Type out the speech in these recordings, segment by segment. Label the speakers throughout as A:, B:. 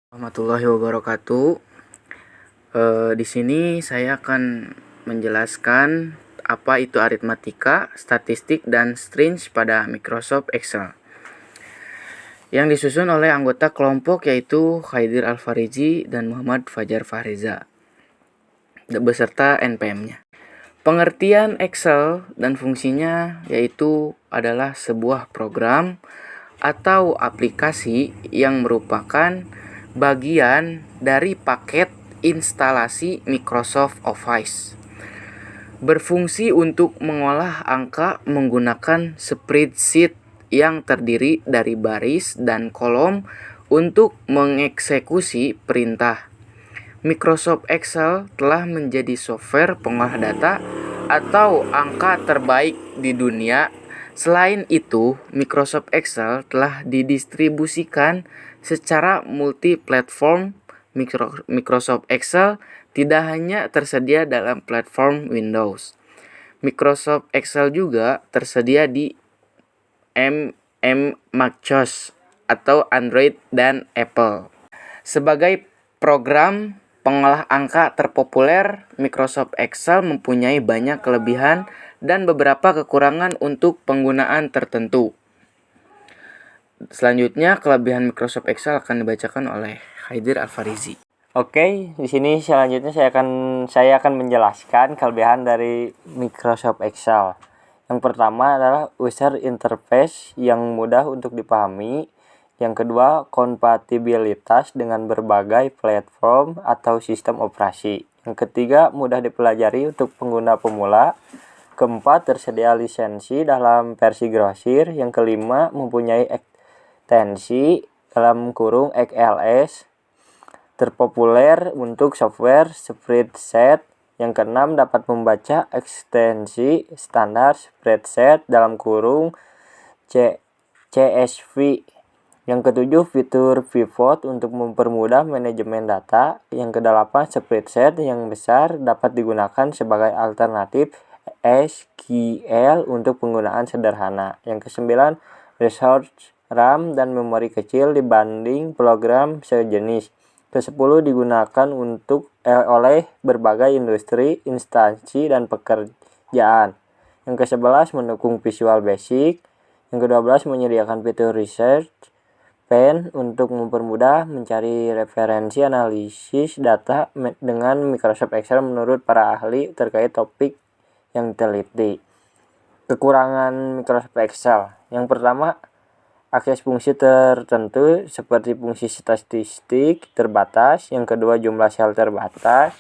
A: Warahmatullahi wabarakatuh. Di sini saya akan menjelaskan apa itu aritmatika, statistik, dan strings pada Microsoft Excel. Yang disusun oleh anggota kelompok yaitu Khaidir Al-Farizi dan Muhammad Fajar Fahreza beserta NPM-nya. Pengertian Excel dan fungsinya yaitu adalah sebuah program atau aplikasi yang merupakan bagian dari paket instalasi Microsoft Office. Berfungsi untuk mengolah angka menggunakan spreadsheet yang terdiri dari baris dan kolom untuk mengeksekusi perintah. Microsoft Excel telah menjadi software pengolah data atau angka terbaik di dunia. Selain itu, Microsoft Excel telah didistribusikan secara multi-platform. Microsoft Excel tidak hanya tersedia dalam platform Windows. Microsoft Excel juga tersedia di macOS atau Android dan Apple. Sebagai program pengolah angka terpopuler, Microsoft Excel mempunyai banyak kelebihan dan beberapa kekurangan untuk penggunaan tertentu. Selanjutnya, kelebihan Microsoft Excel akan dibacakan oleh Khaidir Al-Farizi.
B: Oke, di sini selanjutnya saya akan menjelaskan kelebihan dari Microsoft Excel. Yang pertama adalah user interface yang mudah untuk dipahami. Yang kedua, kompatibilitas dengan berbagai platform atau sistem operasi. Yang ketiga, mudah dipelajari untuk pengguna pemula. Keempat, tersedia lisensi dalam versi grosir. Yang kelima, mempunyai ekstensi dalam kurung XLS terpopuler untuk software spreadsheet. Yang keenam, dapat membaca ekstensi standar spreadsheet dalam kurung CSV. Yang ketujuh, fitur pivot untuk mempermudah manajemen data. Yang kedelapan, spreadsheet yang besar dapat digunakan sebagai alternatif SQL untuk penggunaan sederhana. Yang kesembilan, resource RAM dan memori kecil dibanding program sejenis. Ke-10, digunakan oleh berbagai industri, instansi, dan pekerjaan. Yang ke-11, mendukung Visual Basic. Yang ke-12, menyediakan fitur Research Pen untuk mempermudah mencari referensi analisis data dengan Microsoft Excel menurut para ahli terkait topik yang diteliti. Kekurangan Microsoft Excel. Yang pertama, akses fungsi tertentu seperti fungsi statistik terbatas. Yang kedua, jumlah sel terbatas.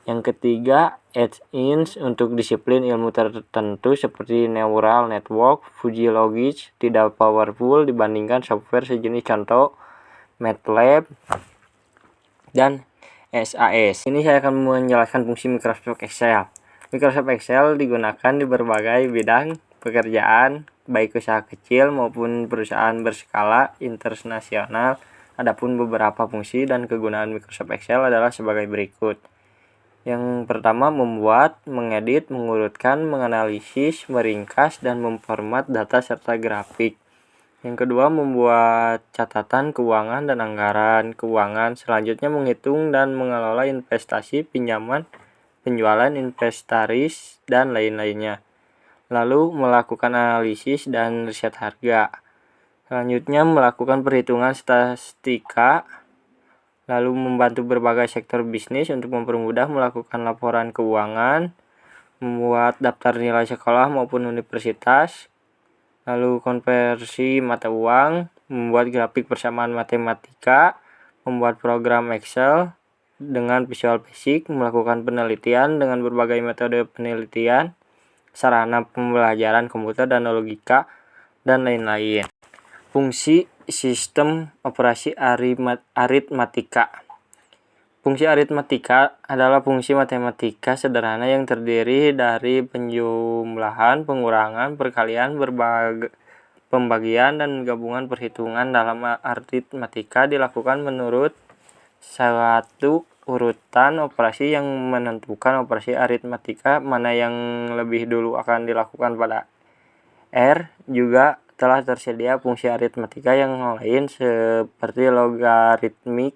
B: Yang ketiga, add-ins untuk disiplin ilmu tertentu seperti neural network, fuzzy logic tidak powerful dibandingkan software sejenis, contoh MATLAB dan SAS. Ini saya akan menjelaskan fungsi Microsoft Excel. Microsoft Excel digunakan di berbagai bidang pekerjaan, baik usaha kecil maupun perusahaan berskala internasional. Adapun beberapa fungsi dan kegunaan Microsoft Excel adalah sebagai berikut. Yang pertama, membuat, mengedit, mengurutkan, menganalisis, meringkas, dan memformat data serta grafik. Yang kedua, membuat catatan keuangan dan anggaran keuangan. Selanjutnya, menghitung dan mengelola investasi, pinjaman, penjualan, inventaris, dan lain-lainnya. Lalu, melakukan analisis dan riset harga. Selanjutnya, melakukan perhitungan statistika. Lalu membantu berbagai sektor bisnis untuk mempermudah melakukan laporan keuangan, membuat daftar nilai sekolah maupun universitas, lalu konversi mata uang, membuat grafik persamaan matematika, membuat program Excel dengan Visual Basic, melakukan penelitian dengan berbagai metode penelitian, sarana pembelajaran komputer dan logika, dan lain-lain. Fungsi sistem operasi aritmatika. Fungsi aritmatika adalah fungsi matematika sederhana yang terdiri dari penjumlahan, pengurangan, perkalian, pembagian, dan gabungan perhitungan. Dalam aritmatika dilakukan menurut suatu urutan operasi yang menentukan operasi aritmatika mana yang lebih dulu akan dilakukan pada R. Juga telah tersedia fungsi aritmatika yang lain seperti logaritmik,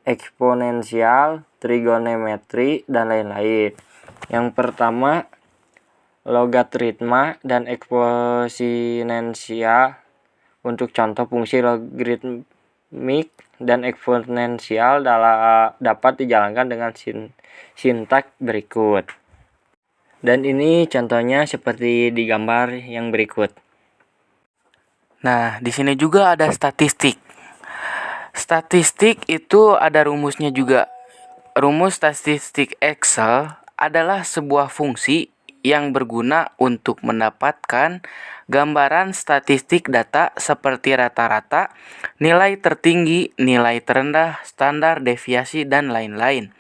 B: eksponensial, trigonometri, dan lain-lain. Yang pertama, logaritma dan eksponensial. Untuk contoh fungsi logaritmik dan eksponensial dapat dijalankan dengan sintaks berikut. Dan ini contohnya seperti di gambar yang berikut.
A: Nah, di sini juga ada statistik. Statistik itu ada rumusnya juga. Rumus statistik Excel adalah sebuah fungsi yang berguna untuk mendapatkan gambaran statistik data seperti rata-rata, nilai tertinggi, nilai terendah, standar deviasi, dan lain-lain.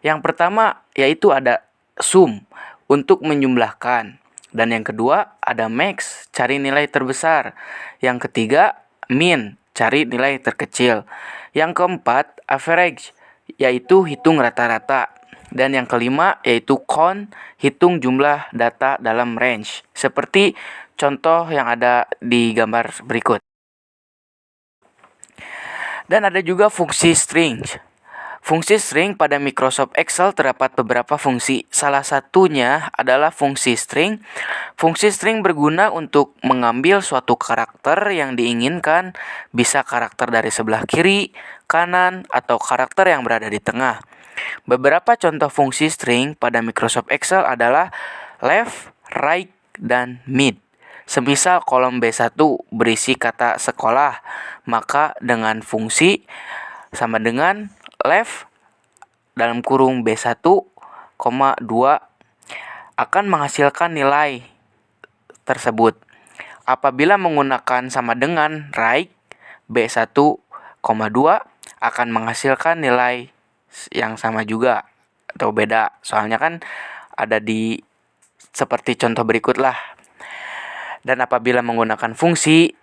A: Yang pertama yaitu ada sum untuk menjumlahkan. Dan yang kedua ada max, cari nilai terbesar. Yang ketiga min, cari nilai terkecil. Yang keempat average, yaitu hitung rata-rata. Dan yang kelima yaitu count, hitung jumlah data dalam range. Seperti contoh yang ada di gambar berikut. Dan ada juga fungsi string. Fungsi string pada Microsoft Excel terdapat beberapa fungsi. Salah satunya adalah fungsi string. Fungsi string berguna untuk mengambil suatu karakter yang diinginkan, bisa karakter dari sebelah kiri, kanan, atau karakter yang berada di tengah. Beberapa contoh fungsi string pada Microsoft Excel adalah left, right, dan mid. Semisal kolom B1 berisi kata sekolah, maka dengan fungsi sama dengan left dalam kurung B1, 2 akan menghasilkan nilai tersebut. Apabila menggunakan sama dengan right, B1, 2 akan menghasilkan nilai yang sama juga atau beda. Soalnya kan ada di seperti contoh berikut lah. Dan apabila menggunakan fungsi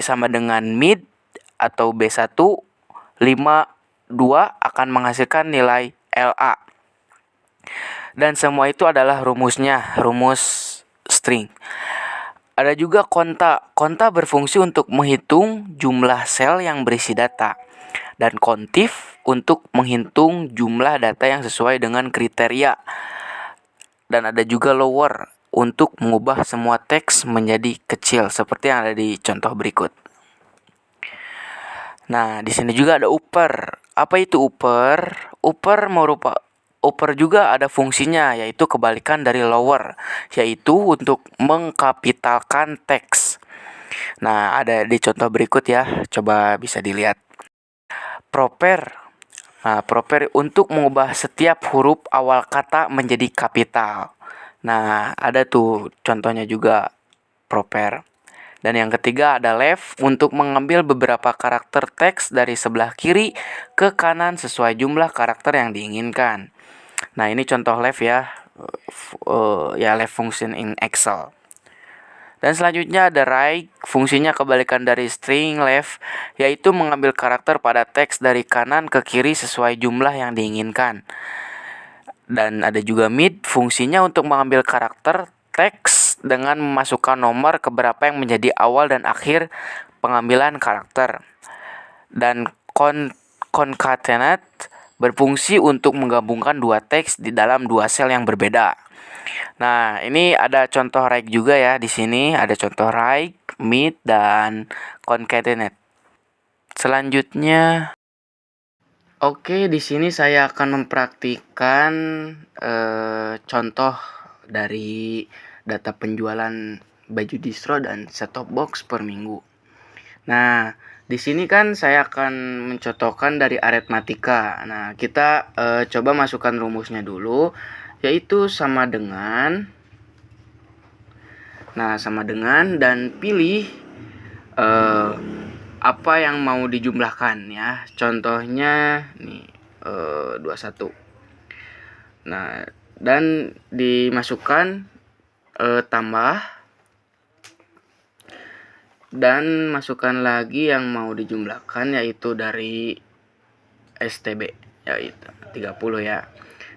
A: sama dengan mid atau B1, 2 akan menghasilkan nilai LA. Dan semua itu adalah rumusnya, rumus string. Ada juga konta. Konta berfungsi untuk menghitung jumlah sel yang berisi data. Dan kontif untuk menghitung jumlah data yang sesuai dengan kriteria. Dan ada juga lower untuk mengubah semua teks menjadi kecil seperti yang ada di contoh berikut. Nah, di sini juga ada upper. Apa itu upper? Upper juga ada fungsinya, yaitu kebalikan dari lower, yaitu untuk mengkapitalkan teks. Nah, ada di contoh berikut ya, coba bisa dilihat. Proper. Nah, proper untuk mengubah setiap huruf awal kata menjadi kapital. Nah, ada tuh contohnya juga proper. Dan yang ketiga ada left untuk mengambil beberapa karakter teks dari sebelah kiri ke kanan sesuai jumlah karakter yang diinginkan. Nah, ini contoh left ya. Left function in Excel. Dan selanjutnya ada right, fungsinya kebalikan dari string left, yaitu mengambil karakter pada teks dari kanan ke kiri sesuai jumlah yang diinginkan. Dan ada juga mid, fungsinya untuk mengambil karakter teks dengan memasukkan nomor keberapa yang menjadi awal dan akhir pengambilan karakter. Dan concatenate berfungsi untuk menggabungkan dua teks di dalam dua sel yang berbeda. Nah, ini ada contoh right juga ya. Di sini ada contoh right, mid, dan concatenate. Selanjutnya, oke, di sini saya akan mempraktikkan contoh dari data penjualan baju distro dan set-top box per minggu. Nah, di sini kan saya akan mencontohkan dari aritmatika. Nah, kita coba masukkan rumusnya dulu, yaitu sama dengan. Nah, sama dengan dan pilih apa yang mau dijumlahkan ya. Contohnya nih 21. Nah, dan dimasukkan tambah dan masukkan lagi yang mau dijumlahkan, yaitu dari STB, yaitu 30 ya.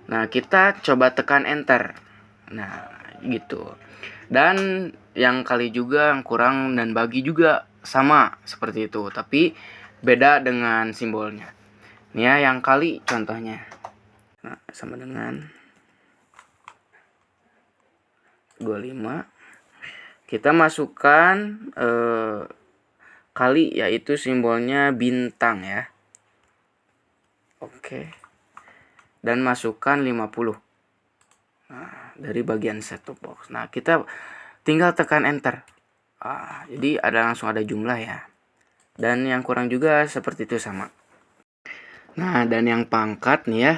A: Nah, kita coba tekan enter. Nah, gitu. Dan yang kali juga, yang kurang dan bagi juga sama seperti itu. Tapi beda dengan simbolnya. Ini ya yang kali contohnya. Nah, sama dengan 25. Kita masukkan kali, yaitu simbolnya bintang ya. Oke. Dan masukkan 50. Nah, dari bagian set top box. Nah, kita tinggal tekan enter. Jadi langsung ada jumlah ya. Dan yang kurang juga seperti itu sama. Nah, dan yang pangkat nih ya,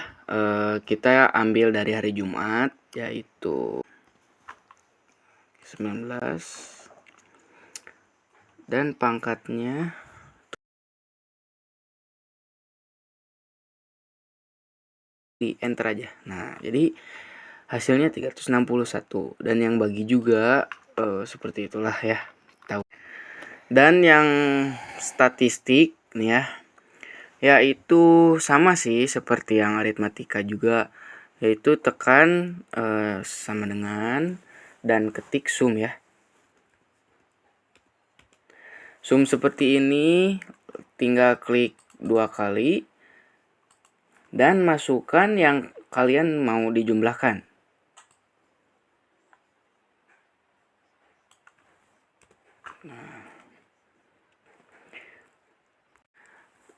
A: kita ambil dari hari Jumat, yaitu 19. Dan pangkatnya di enter aja. Nah, jadi hasilnya 361. Dan yang bagi juga seperti itulah ya. Tahu. Dan yang statistik nih ya, yaitu sama sih seperti yang aritmatika juga, yaitu tekan sama dengan dan ketik sum ya. Sum seperti ini, tinggal klik 2 kali dan masukkan yang kalian mau dijumlahkan.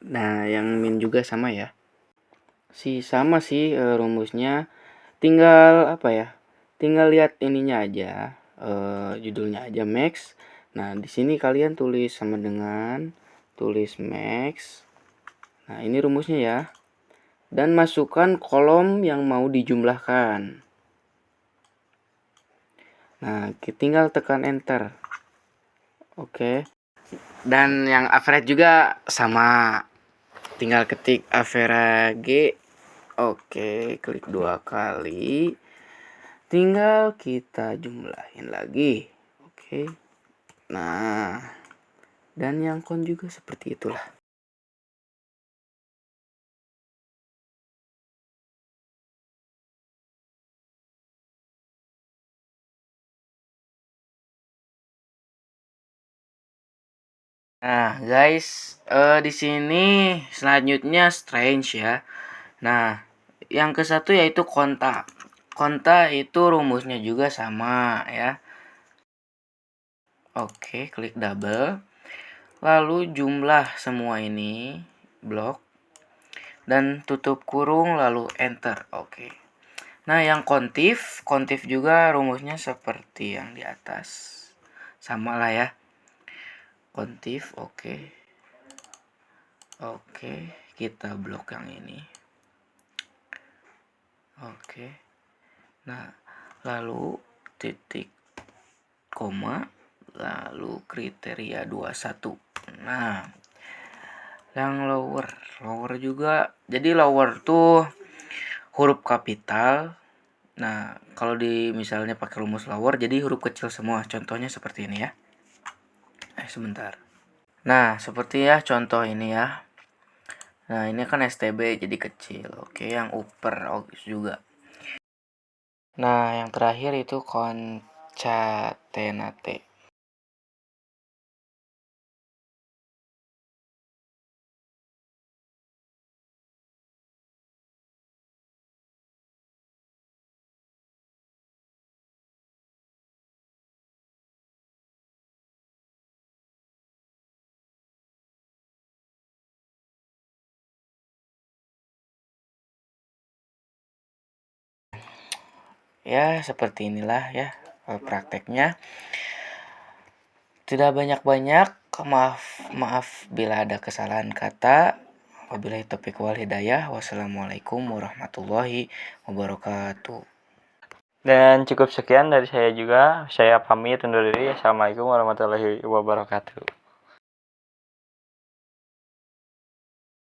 A: Nah, yang min juga sama ya. Sama sih rumusnya. Tinggal apa ya? Tinggal lihat ininya aja, judulnya aja max. Nah, di sini kalian tulis sama dengan, tulis max. Nah, ini rumusnya ya. Dan masukkan kolom yang mau dijumlahkan. Nah, tinggal tekan enter. Oke. Dan yang average juga sama. Tinggal ketik average. Oke, klik 2 kali. Tinggal kita jumlahin lagi. Oke. Nah, dan yang kon juga seperti itulah. Nah, guys, di sini selanjutnya strange ya. Nah, yang ke satu yaitu konta. Konta itu rumusnya juga sama ya. Oke, klik double. Lalu jumlah semua ini blok dan tutup kurung lalu enter. Oke. Nah, yang kontif juga rumusnya seperti yang di atas. Sama lah ya. Kontif, oke. Oke, kita blok yang ini. Oke. Nah, lalu titik koma, lalu kriteria 21. Nah, yang lower juga. Jadi lower tuh huruf kapital. Nah, kalau di misalnya pakai rumus lower jadi huruf kecil semua. Contohnya seperti ini ya. Sebentar. Nah, seperti ya contoh ini ya. Nah, ini kan STB jadi kecil. Oke, yang upper juga. Nah, yang terakhir itu concatenate. Ya, seperti inilah ya prakteknya. Tidak banyak-banyak, maaf bila ada kesalahan kata. Wabillahi taufiq wal hidayah. Wassalamualaikum warahmatullahi wabarakatuh.
B: Dan cukup sekian dari saya juga. Saya pamit undur diri. Assalamualaikum warahmatullahi wabarakatuh.